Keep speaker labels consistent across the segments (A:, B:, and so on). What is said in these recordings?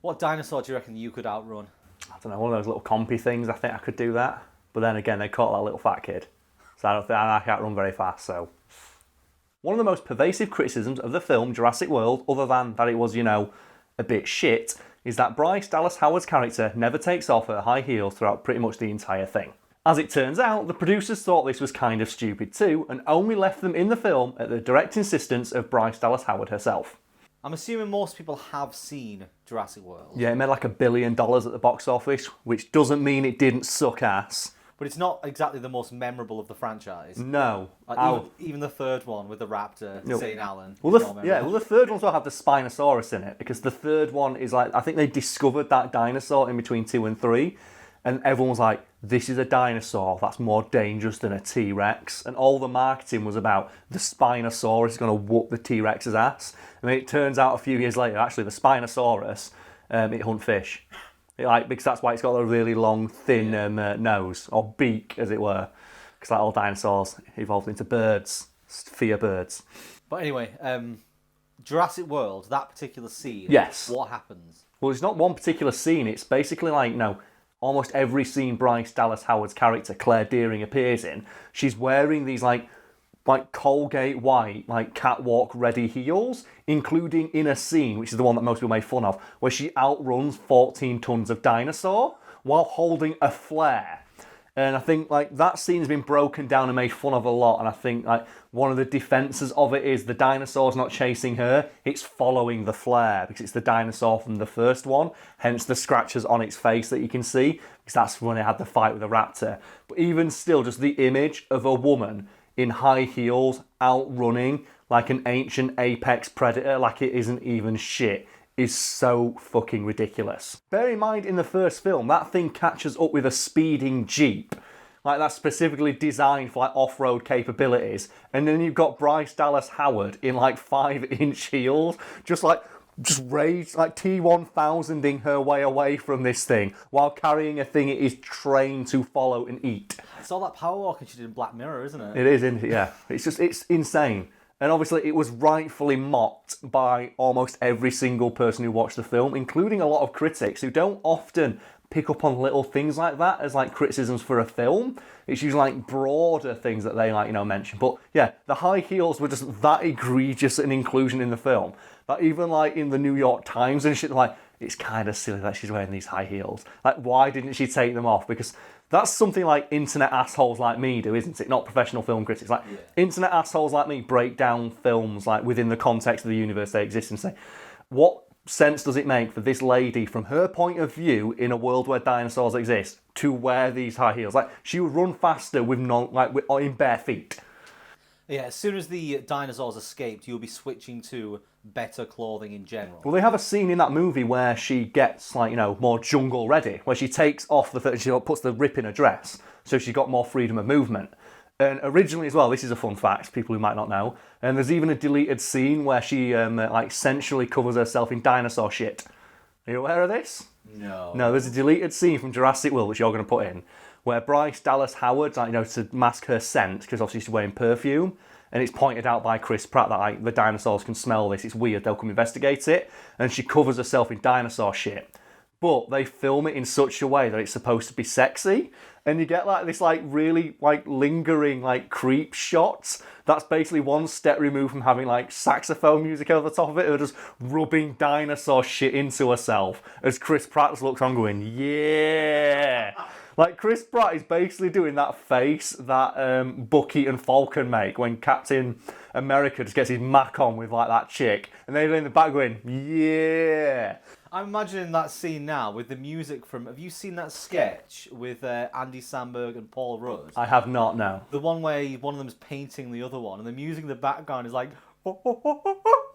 A: What dinosaur do you reckon you could outrun?
B: I don't know, one of those little compy things, I think I could do that. But then again, they caught that little fat kid. So I don't think I can't run very fast, so... One of the most pervasive criticisms of the film Jurassic World, other than that it was, a bit shit, is that Bryce Dallas Howard's character never takes off her high heels throughout pretty much the entire thing. As it turns out, the producers thought this was kind of stupid too, and only left them in the film at the direct insistence of Bryce Dallas Howard herself.
A: I'm assuming most people have seen Jurassic World.
B: Yeah, it made like $1 billion at the box office, which doesn't mean it didn't suck ass.
A: But it's not exactly the most memorable of the franchise.
B: No.
A: Even the third one with the raptor, St. Alan.
B: Well, the third one will have the Spinosaurus in it, because the third one is like, I think they discovered that dinosaur in between 2 and 3, and everyone was like, this is a dinosaur that's more dangerous than a T-Rex, and all the marketing was about the Spinosaurus is going to whoop the T-Rex's ass. And then it turns out a few years later, actually, the Spinosaurus, it hunt fish. Because that's why it's got a really long, thin nose, or beak, as it were. Because like all dinosaurs evolved into birds, fear birds.
A: But anyway, Jurassic World, that particular scene.
B: Yes.
A: What happens?
B: Well, it's not one particular scene. It's basically like, almost every scene Bryce Dallas Howard's character, Claire Dearing, appears in, she's wearing these like Colgate white, catwalk ready heels, including in a scene, which is the one that most people make fun of, where she outruns 14 tons of dinosaur while holding a flare. And I think that scene's been broken down and made fun of a lot, and I think one of the defences of it is the dinosaur's not chasing her, it's following the flare, because it's the dinosaur from the first one, hence the scratches on its face that you can see, because that's when it had the fight with the raptor. But even still, just the image of a woman in high heels, outrunning like an ancient apex predator, like it isn't even shit, is so fucking ridiculous. Bear in mind, in the first film, that thing catches up with a speeding Jeep. That's specifically designed for off-road capabilities. And then you've got Bryce Dallas Howard in 5-inch heels, just rage, T-1000ing her way away from this thing, while carrying a thing it is trained to follow and eat.
A: It's all that power walking she did in Black Mirror, isn't it?
B: It is, isn't it? Yeah. It's insane. And obviously it was rightfully mocked by almost every single person who watched the film, including a lot of critics who don't often pick up on little things like that as criticisms for a film. It's usually broader things that they mention. But yeah, the high heels were just that egregious an inclusion in the film that even in the New York Times and shit, it's kind of silly that she's wearing these high heels. Why didn't she take them off? Because that's something internet assholes like me do, isn't it? Not professional film critics. Internet assholes like me break down films within the context of the universe they exist and say, what sense does it make for this lady, from her point of view, in a world where dinosaurs exist, to wear these high heels? She would run faster with in bare feet.
A: Yeah, as soon as the dinosaurs escaped, you'll be switching to better clothing in general.
B: Well, they have a scene in that movie where she gets, more jungle ready, where she takes off she puts the rip in her dress, so she's got more freedom of movement. And originally as well, this is a fun fact, people who might not know, and there's even a deleted scene where she, sensually covers herself in dinosaur shit. Are you aware of this?
A: No.
B: No, there's a deleted scene from Jurassic World, which you're going to put in, where Bryce Dallas Howard, to mask her scent, because obviously she's wearing perfume, and it's pointed out by Chris Pratt that the dinosaurs can smell this, it's weird, they'll come investigate it, and she covers herself in dinosaur shit. But they film it in such a way that it's supposed to be sexy, and you get this really lingering creep shots that's basically one step removed from having saxophone music over the top of it, or just rubbing dinosaur shit into herself as Chris Pratt looks on going, yeah. Chris Pratt is basically doing that face that Bucky and Falcon make when Captain America just gets his mac on with that chick, and they're in the back going, yeah.
A: I'm imagining that scene now with the music from... Have you seen that sketch with Andy Samberg and Paul Rudd?
B: I have not, no.
A: The one where one of them is painting the other one, and the music in the background is I'm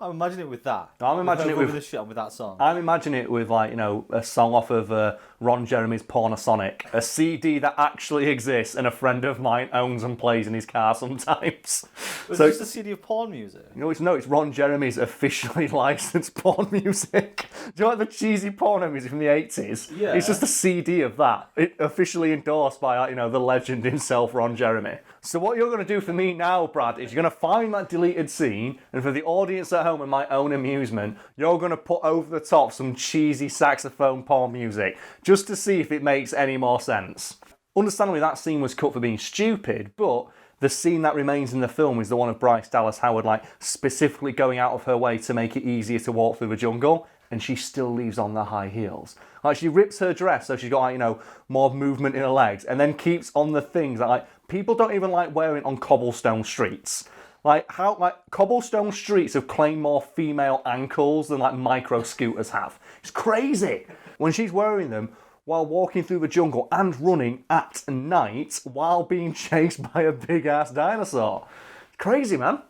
A: imagining it with that.
B: I'm imagining it with
A: the shit on with that song.
B: I'm imagining it with a song off of Ron Jeremy's Pornosonic, a CD that actually exists and a friend of mine owns and plays in his car sometimes.
A: Was it just a CD of porn music?
B: It's Ron Jeremy's officially licensed porn music. Do you like the cheesy porno music from the 80s?
A: Yeah.
B: It's just a CD of that. It officially endorsed by, the legend himself, Ron Jeremy. So what you're going to do for me now, Brad, is you're going to find that deleted scene, and for the audience at home and my own amusement, you're going to put over the top some cheesy saxophone porn music, just to see if it makes any more sense. Understandably, that scene was cut for being stupid, but the scene that remains in the film is the one of Bryce Dallas Howard, specifically going out of her way to make it easier to walk through the jungle, and she still leaves on the high heels. She rips her dress so she's got, more movement in her legs, and then keeps on the things that, people don't even like wearing on cobblestone streets. Cobblestone streets have claimed more female ankles than, micro scooters have. It's crazy. When she's wearing them while walking through the jungle and running at night while being chased by a big-ass dinosaur. Crazy, man.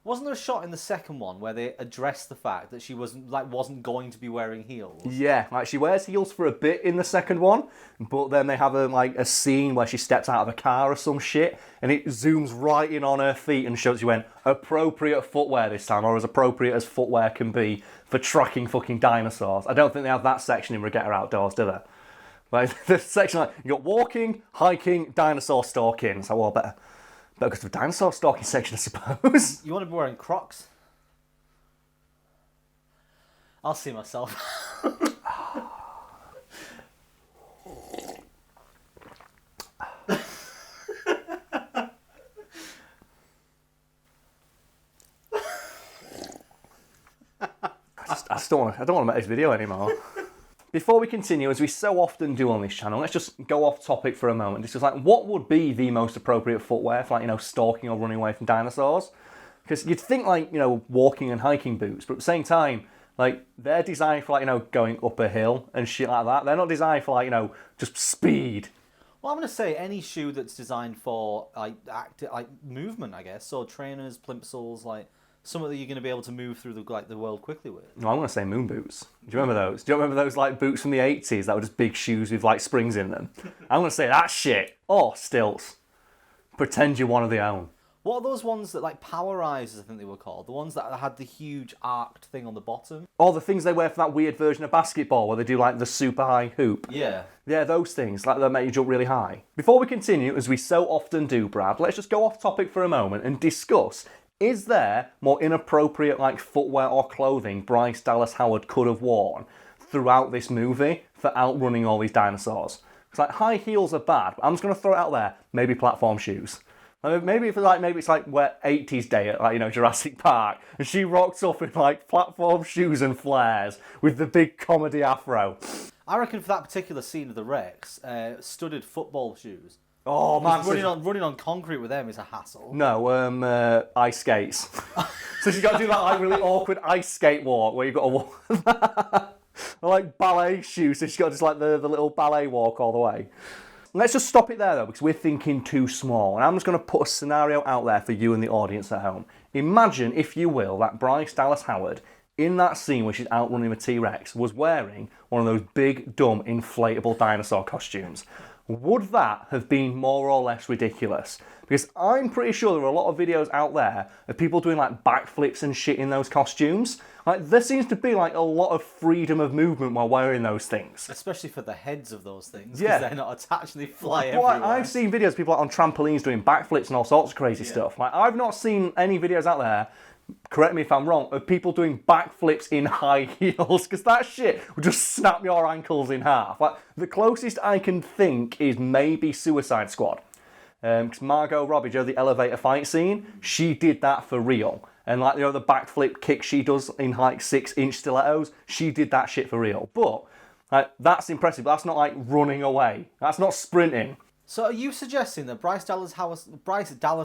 A: Wasn't there a shot in the second one where they addressed the fact that she wasn't going to be wearing heels?
B: Yeah, she wears heels for a bit in the second one, but then they have a scene where she steps out of a car or some shit, and it zooms right in on her feet and shows you went appropriate footwear this time, or as appropriate as footwear can be for tracking fucking dinosaurs. I don't think they have that section in Regatta Outdoors, do they? The section you got walking, hiking, dinosaur stalking. So better go to the dinosaur stalking section, I suppose.
A: You want to be wearing Crocs? I'll see myself.
B: I don't want to make this video anymore. Before we continue, as we so often do on this channel, let's just go off topic for a moment. It's just what would be the most appropriate footwear for stalking or running away from dinosaurs? Because you'd think walking and hiking boots, but at the same time, they're designed for going up a hill and shit like that. They're not designed for just speed.
A: Well, I'm going to say any shoe that's designed for movement, I guess. So trainers, plimsolls, something that you're going to be able to move through the world quickly with.
B: No, I'm going to say moon boots. Do you remember those? Do you remember those boots from the 80s that were just big shoes with springs in them? I'm going to say that shit. Or stilts. Pretend you're one of their own.
A: What are those ones that Power Risers, I think they were called? The ones that had the huge arced thing on the bottom?
B: Or the things they wear for that weird version of basketball where they do the super high hoop.
A: Yeah.
B: Yeah, those things, that make you jump really high. Before we continue, as we so often do, Brad, let's just go off topic for a moment and discuss, is there more inappropriate footwear or clothing Bryce Dallas Howard could have worn throughout this movie for outrunning all these dinosaurs? Because high heels are bad, but I'm just going to throw it out there, maybe platform shoes. Maybe it's where 80s day at Jurassic Park, and she rocks up in platform shoes and flares with the big comedy afro.
A: I reckon for that particular scene of the Rex, studded football shoes.
B: Oh man,
A: running on concrete with them is a hassle.
B: No, ice skates. So she's got to do that really awkward ice skate walk where you've got to walk ballet shoes. So she's got just the little ballet walk all the way. Let's just stop it there though, because we're thinking too small. And I'm just going to put a scenario out there for you and the audience at home. Imagine, if you will, that Bryce Dallas Howard, in that scene where she's outrunning the T-Rex, was wearing one of those big, dumb, inflatable dinosaur costumes. Would that have been more or less ridiculous? Because I'm pretty sure there are a lot of videos out there of people doing backflips and shit in those costumes. There seems to be a lot of freedom of movement while wearing those things.
A: Especially for the heads of those things, because
B: yeah,
A: they're not attached and they fly everywhere.
B: I've seen videos of people on trampolines doing backflips and all sorts of crazy stuff. I've not seen any videos out there, correct me if I'm wrong, of people doing backflips in high heels, because that shit would just snap your ankles in half. The closest I can think is maybe Suicide Squad. Because Margot Robbie, the elevator fight scene, she did that for real. And the backflip kick she does in 6-inch stilettos, she did that shit for real. But that's impressive, but that's not running away. That's not sprinting.
A: So are you suggesting that Bryce Dallas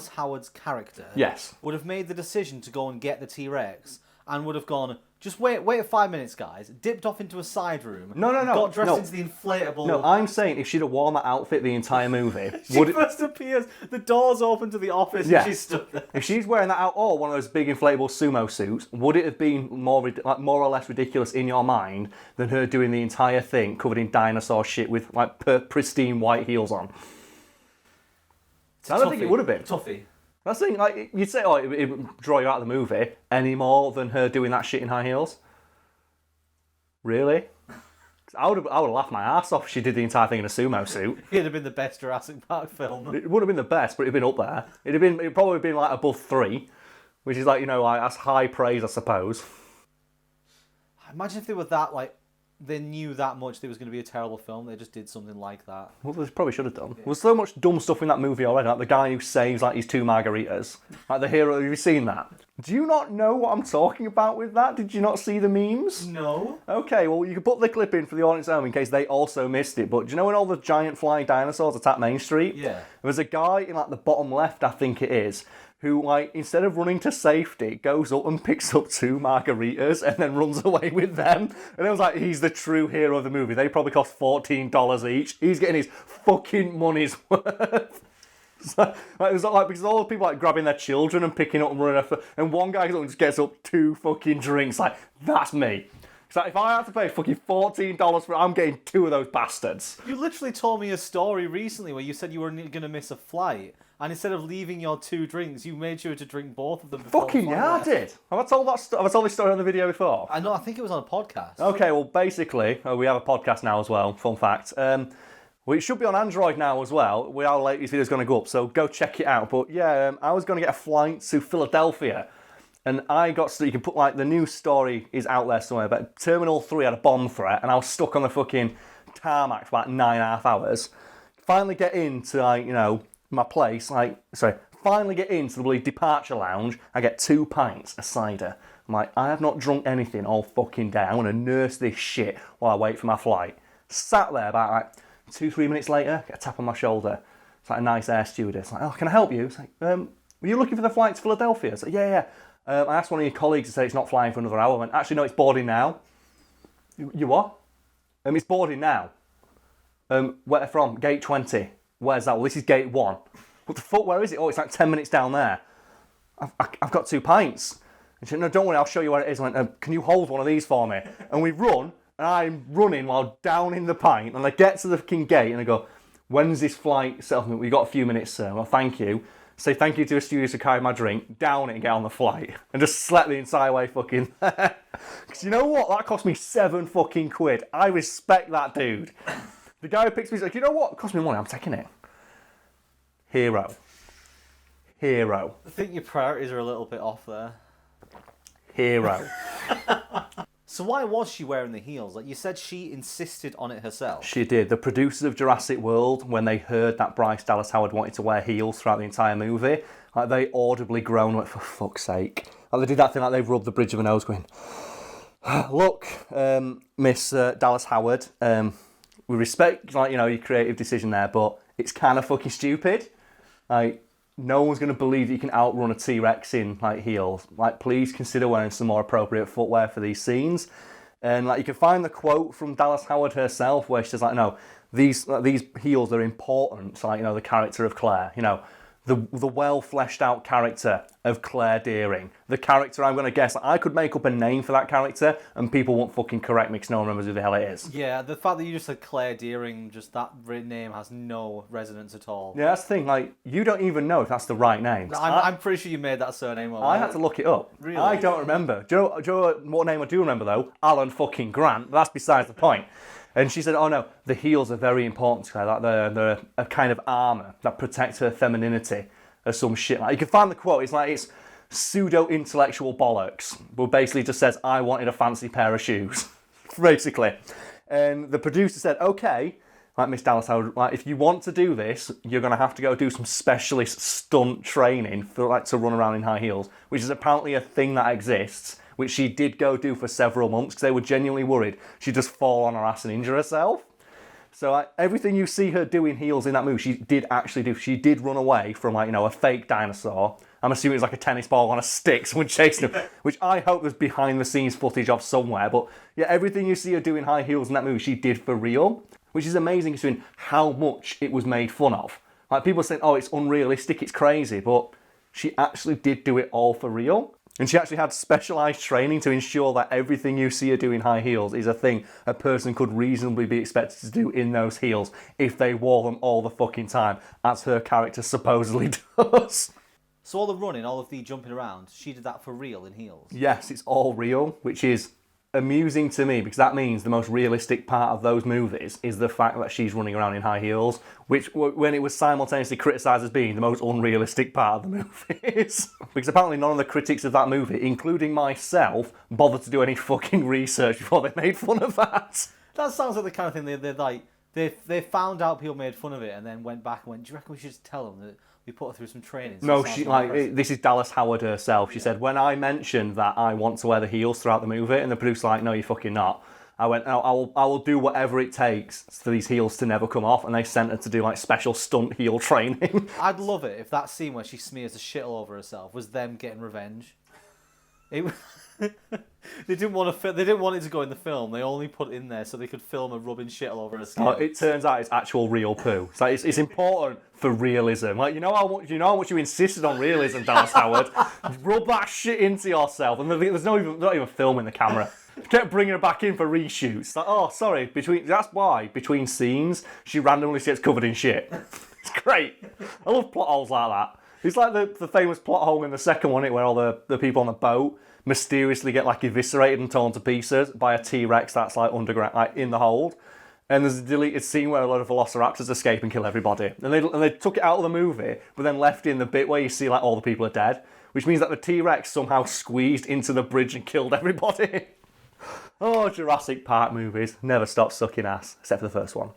A: Howard's character
B: yes.
A: would have made the decision to go and get the T-Rex and would have gone, do Just wait 5 minutes, guys. Dipped off into a side room.
B: No.
A: Got dressed
B: No.
A: into the inflatable.
B: No, I'm saying if she'd have worn that outfit the entire movie,
A: She first appears, the door's open to the office,
B: Yeah.
A: and she's stood there.
B: if she's wearing that out or one of those big inflatable sumo suits, would it have been more or less ridiculous in your mind than her doing the entire thing covered in dinosaur shit with like pristine white heels on? I don't think it would have been.
A: Toughie.
B: That's the thing, like, you'd say, oh, it would draw you out of the movie any more than her doing that shit in high heels. Really? I would have laughed my ass off if she did the entire thing in a sumo suit.
A: It'd have been the best Jurassic Park film.
B: It would have been the best, but it'd been up there. It'd probably been like above 3, which is like, you know, like, that's high praise, I suppose.
A: Imagine if they were that, like, they knew that much there was going to be a terrible film, they just did something like that.
B: Well, they probably should have done. There was so much dumb stuff in that movie already, like the guy who saves like his 2 margaritas. Like the hero, have you seen that? Do you not know what I'm talking about with that? Did you not see the memes?
A: No.
B: Okay, well, you can put the clip in for the audience at home in case they also missed it, but do you know when all the giant flying dinosaurs attack Main Street?
A: Yeah.
B: There's a guy in like the bottom left, I think it is, who, like, instead of running to safety, goes up and picks up 2 margaritas and then runs away with them. And it was like, he's the true hero of the movie. They probably cost $14 each. He's getting his fucking money's worth. It was like, because all the people like grabbing their children and picking up and running after, and one guy just gets up 2 fucking drinks. Like, that's me. It's like, if I have to pay fucking $14 for it, I'm getting 2 of those bastards.
A: You literally told me a story recently where you said you were going to miss a flight, and instead of leaving your 2 drinks, you made sure to drink both of them before
B: Fucking
A: the
B: yeah, I
A: flight.
B: did. Have I told this story on the video before?
A: I know, I think it was on a podcast.
B: Okay, well, basically, we have a podcast now as well, fun fact. Well, it should be on Android now as well. We are late, this video's going to go up, so go check it out. But yeah, I was going to get a flight to Philadelphia, and I got, so you can put, like, the news story is out there somewhere, but Terminal 3 had a bomb threat, and I was stuck on the fucking tarmac for about 9.5 hours. Finally get into, like, you know, my place, finally get into the bloody departure lounge. I get 2 pints of cider. I'm like, I have not drunk anything all fucking day. I'm going to nurse this shit while I wait for my flight. Sat there about like 2-3 minutes later, get a tap on my shoulder. It's like a nice air stewardess. Like, oh, can I help you? It's like, were you looking for the flight to Philadelphia? It's like, yeah. I asked one of your colleagues to say it's not flying for another hour. I went, actually, no, it's boarding now. You what? It's boarding now. Where from? Gate 20. Where's that? Well, this is gate 1. What the fuck, where is it? Oh, it's like 10 minutes down there. I've got 2 pints. And she said, no, don't worry, I'll show you where it is. I went, can you hold one of these for me? And we run, and I'm running while downing the pint, and I get to the fucking gate, and I go, when's this flight set up? We've got a few minutes, sir. Well, thank you. Say thank you to a stewardess who carried my drink, down it and get on the flight. And just slept the entire way fucking there. Because you know what? That cost me 7 fucking quid. I respect that dude. The guy who picks me, he's like, you know what? It cost me money, I'm taking it. Hero.
A: I think your priorities are a little bit off there.
B: Hero.
A: So why was she wearing the heels? Like you said, she insisted on it herself.
B: She did. The producers of Jurassic World, when they heard that Bryce Dallas Howard wanted to wear heels throughout the entire movie, like they audibly groaned, like, for fuck's sake. Like they did that thing, like they rubbed the bridge of a nose going, look, Miss Dallas Howard, we respect, like, you know, your creative decision there, but it's kind of fucking stupid. Like, no one's going to believe that you can outrun a T-Rex in, like, heels. Like, please consider wearing some more appropriate footwear for these scenes. And, like, you can find the quote from Dallas Howard herself where she says, like, no, these heels are important to, like, you know, the character of Claire. You know, the well-fleshed-out character of Claire Dearing. The character, I'm going to guess, I could make up a name for that character and people won't fucking correct me because no one remembers who the hell it is.
A: Yeah, the fact that you just said Claire Dearing, just that name has no resonance at all.
B: Yeah, that's the thing. Like, you don't even know if that's the right name.
A: I'm pretty sure you made that surname up.
B: I had to look it up.
A: Really?
B: I don't remember. Do you know what name I do remember, though? Alan fucking Grant. That's besides the point. And she said, oh no, the heels are very important to her. Like they're a kind of armour that protects her femininity or some shit. Like, you can find the quote. It's like, it's pseudo-intellectual bollocks. But basically just says, I wanted a fancy pair of shoes. Basically. And the producer said, okay, like Miss Dallas Howard, like, if you want to do this, you're going to have to go do some specialist stunt training for, like, to run around in high heels, which is apparently a thing that exists, which she did go do for several months because they were genuinely worried she'd just fall on her ass and injure herself. So everything you see her do in heels in that movie, she did actually do. She did run away from, like, you know, a fake dinosaur. I'm assuming it was like a tennis ball on a stick, someone chasing him, which I hope was behind the scenes footage of somewhere. But yeah, everything you see her do in high heels in that movie, she did for real, which is amazing considering how much it was made fun of. Like, people saying, oh, it's unrealistic, it's crazy, but she actually did do it all for real. And she actually had specialised training to ensure that everything you see her do in high heels is a thing a person could reasonably be expected to do in those heels if they wore them all the fucking time, as her character supposedly does.
A: So all the running, all of the jumping around, she did that for real in heels?
B: Yes, it's all real, which is amusing to me because that means the most realistic part of those movies is the fact that she's running around in high heels, which when it was simultaneously criticised as being the most unrealistic part of the movies. Because apparently none of the critics of that movie, including myself, bothered to do any fucking research before they made fun of that.
A: That sounds like the kind of thing they're like, they found out people made fun of it and then went back and went, do you reckon we should just tell them that we put her through some training? So
B: no, this is Dallas Howard herself. She said, when I mentioned that I want to wear the heels throughout the movie, and the producer's like, no, you're fucking not. I went, no, I will do whatever it takes for these heels to never come off, and they sent her to do like special stunt heel training.
A: I'd love it if that scene where she smears the shit all over herself was them getting revenge. They didn't want it to go in the film. They only put it in there so they could film her rubbing shit all over her skin.
B: It turns out it's actual real poo. So it's important for realism. Like, you know how much you insisted on realism, Dallas Howard. Rub that shit into yourself, and there's not even filming the camera. Kept bringing her back in for reshoots. Like, oh, sorry. That's why between scenes she randomly gets covered in shit. It's great. I love plot holes like that. It's like the famous plot hole in the second one, where all the people on the boat mysteriously get like eviscerated and torn to pieces by a T-Rex that's like underground, like in the hold. And there's a deleted scene where a lot of velociraptors escape and kill everybody. And they took it out of the movie, but then left in the bit where you see like all the people are dead, which means that the T-Rex somehow squeezed into the bridge and killed everybody. Oh, Jurassic Park movies never stop sucking ass, except for the first one.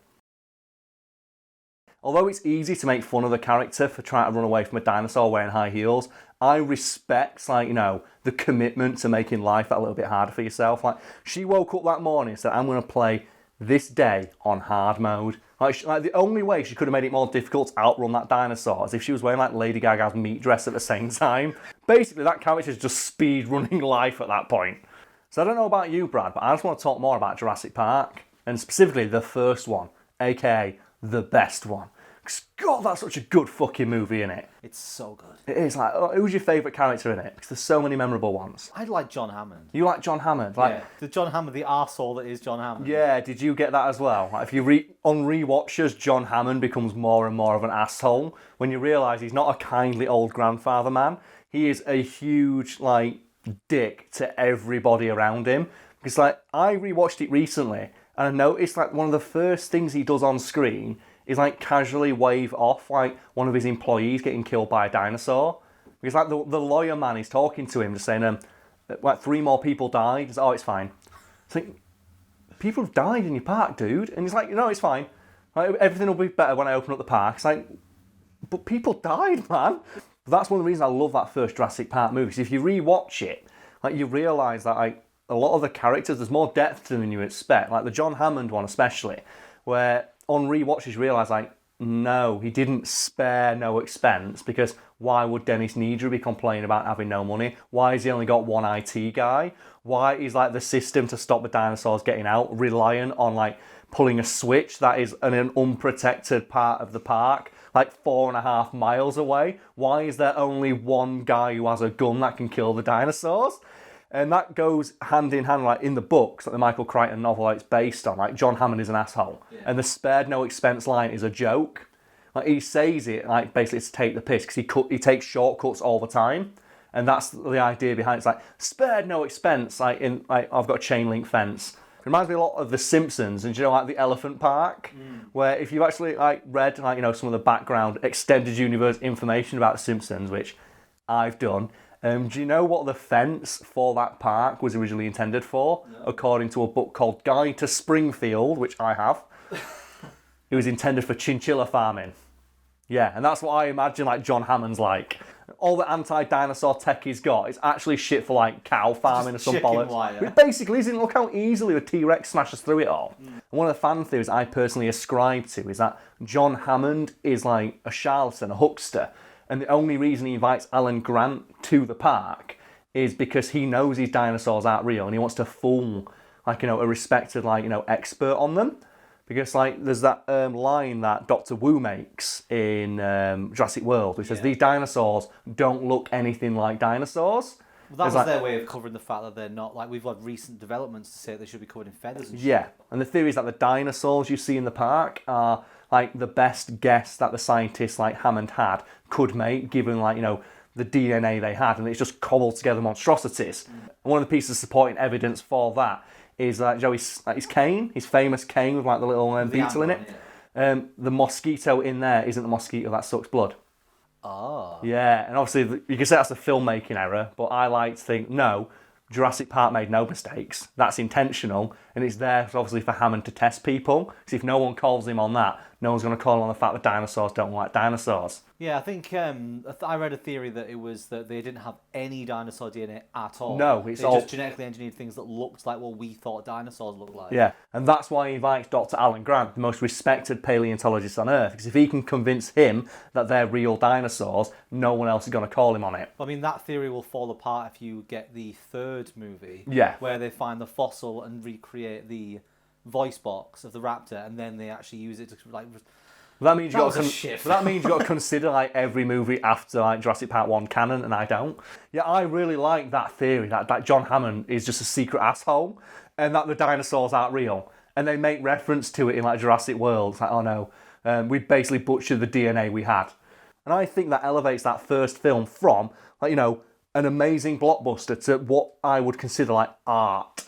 B: Although it's easy to make fun of the character for trying to run away from a dinosaur wearing high heels, I respect, like, you know, the commitment to making life a little bit harder for yourself. Like, she woke up that morning and said, I'm going to play this day on hard mode. Like, the only way she could have made it more difficult to outrun that dinosaur is if she was wearing, like, Lady Gaga's meat dress at the same time. Basically, that character's just speed running life at that point. So I don't know about you, Brad, but I just want to talk more about Jurassic Park, and specifically the first one, aka the best one. God, that's such a good fucking movie, innit?
A: It's so good.
B: It is. Like, who's your favourite character in it? Because there's so many memorable ones.
A: I like John Hammond.
B: You like John Hammond? Like,
A: yeah, the John Hammond, the arsehole that is John Hammond.
B: Yeah, did you get that as well? Like, if you on rewatches, John Hammond becomes more and more of an asshole when you realise he's not a kindly old grandfather man. He is a huge, like, dick to everybody around him. Because, like, I rewatched it recently and I noticed, like, one of the first things he does on screen is, like, casually wave off, like, one of his employees getting killed by a dinosaur. Because, like, the lawyer man is talking to him, just saying, like, 3 more people died. He's like, oh, it's fine. It's like, people have died in your park, dude. And he's like, no, it's fine. Like, everything will be better when I open up the park. It's like, but people died, man. That's one of the reasons I love that first Jurassic Park movie. Because if you rewatch it, like, you realise that, like, a lot of the characters, there's more depth to them than you expect. Like, the John Hammond one especially, where on rewatches you realise, like, no, he didn't spare no expense, because why would Dennis Nedry be complaining about having no money? Why has he only got one IT guy? Why is, like, the system to stop the dinosaurs getting out reliant on, like, pulling a switch that is an unprotected part of the park, like 4.5 miles away? Why is there only one guy who has a gun that can kill the dinosaurs? And that goes hand in hand, like, in the books, like the Michael Crichton novel that it's based on. Like, John Hammond is an asshole. Yeah. And the spared no expense line is a joke. Like, he says it, like, basically to take the piss, because he takes shortcuts all the time. And that's the idea behind it. It's like, spared no expense, like, I've got a chain link fence. It reminds me a lot of The Simpsons, and, you know, like the Elephant Park, where if you actually, like, read, like, you know, some of the background extended universe information about The Simpsons, which I've done, do you know what the fence for that park was originally intended for? No. According to a book called Guide to Springfield, which I have. It was intended for chinchilla farming. Yeah, and that's what I imagine, like, John Hammond's like. all the anti-dinosaur tech he's got is actually shit for like cow farming or some
A: chicken
B: bollocks.
A: wire.
B: It basically isn't. Look how easily the T-Rex smashes through it all. And one of the fan theories I personally ascribe to is that John Hammond is like a charlatan, a huckster, and the only reason he invites Alan Grant to the park is because he knows these dinosaurs aren't real and he wants to fool like, a respected expert on them. Because like there's that line that Dr. Wu makes in Jurassic World, which says these dinosaurs don't look anything like dinosaurs.
A: Well, that was their way of covering the fact that they're not, like, we've had recent developments to say they should be covered in feathers and shit.
B: Yeah, and the theory is that the dinosaurs you see in the park are like the best guess that the scientists like Hammond had could make, given the DNA they had, and it's just cobbled together monstrosities. And one of the pieces of supporting evidence for that is his cane, his famous cane with like the little beetle in it. Yeah. The mosquito in there isn't the mosquito that sucks blood.
A: Oh.
B: Yeah, and obviously you can say that's a filmmaking error, but I like to think, no, Jurassic Park made no mistakes. That's intentional, and it's there obviously for Hammond to test people. Because if no one calls him on that, no one's going to call him on the fact that dinosaurs don't like dinosaurs.
A: Yeah, I think I read a theory that it was that they didn't have any dinosaur DNA at all.
B: No, it's
A: they
B: all
A: just genetically engineered things that looked like what we thought dinosaurs looked like.
B: Yeah, and that's why he invites Dr. Alan Grant, the most respected paleontologist on Earth, because if he can convince him that they're real dinosaurs, no one else is going to call him on it.
A: I mean, that theory will fall apart if you get the third movie, where they find the fossil and recreate the voice box of the raptor, and then they actually use it to like.
B: That means you've got to consider like every movie after like Jurassic Park 1 canon, and I don't. Yeah, I really like that theory that John Hammond is just a secret asshole, and that the dinosaurs aren't real. And they make reference to it in like Jurassic World. It's like, oh no, we basically butchered the DNA we had. And I think that elevates that first film from an amazing blockbuster to what I would consider like art.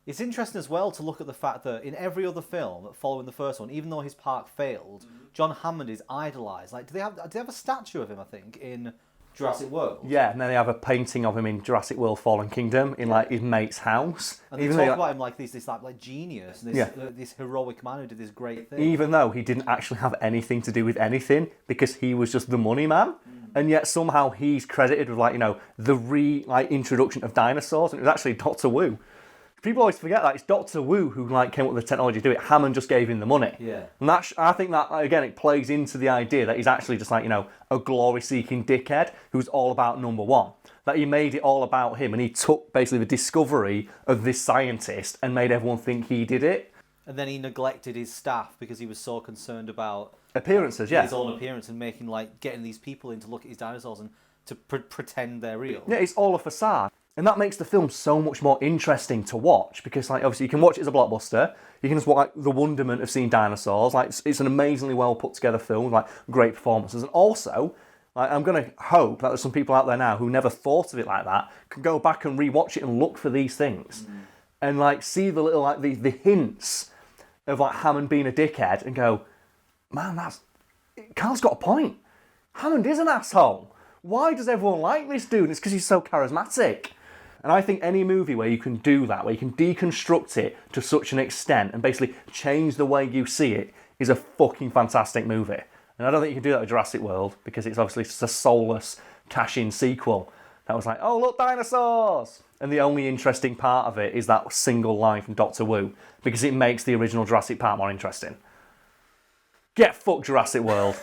A: It's interesting as well to look at the fact that in every other film following the first one, even though his park failed, John Hammond is idolised. Like, do they have a statue of him, I think, in Jurassic World?
B: Yeah, and then they have a painting of him in Jurassic World Fallen Kingdom in like his mate's house.
A: And they talk about him like this like genius, and this heroic man who did this great thing.
B: Even though he didn't actually have anything to do with anything, because he was just the money man. And yet somehow he's credited with the introduction of dinosaurs, and it was actually Dr. Wu. People always forget that it's Dr. Wu who came up with the technology to do it. Hammond just gave him the money.
A: Yeah.
B: And I think that again it plays into the idea that he's actually just a glory-seeking dickhead who's all about number one. That he made it all about him, and he took basically the discovery of this scientist and made everyone think he did it.
A: And then he neglected his staff because he was so concerned about
B: appearances,
A: his own appearance, and getting these people in to look at his dinosaurs and to pretend they're real.
B: Yeah, it's all a facade. And that makes the film so much more interesting to watch because, obviously, you can watch it as a blockbuster. You can just watch the wonderment of seeing dinosaurs. It's an amazingly well put together film, with great performances. And also, I'm going to hope that there's some people out there now who never thought of it like that can go back and rewatch it and look for these things, and see the little the hints of Hammond being a dickhead and go, man, Karl's got a point. Hammond is an asshole. Why does everyone like this dude? It's because he's so charismatic. And I think any movie where you can do that, where you can deconstruct it to such an extent and basically change the way you see it, is a fucking fantastic movie. And I don't think you can do that with Jurassic World because it's obviously just a soulless cash-in sequel that was like, oh, look, dinosaurs! And the only interesting part of it is that single line from Dr. Wu because it makes the original Jurassic Park more interesting. Get fucked, Jurassic World.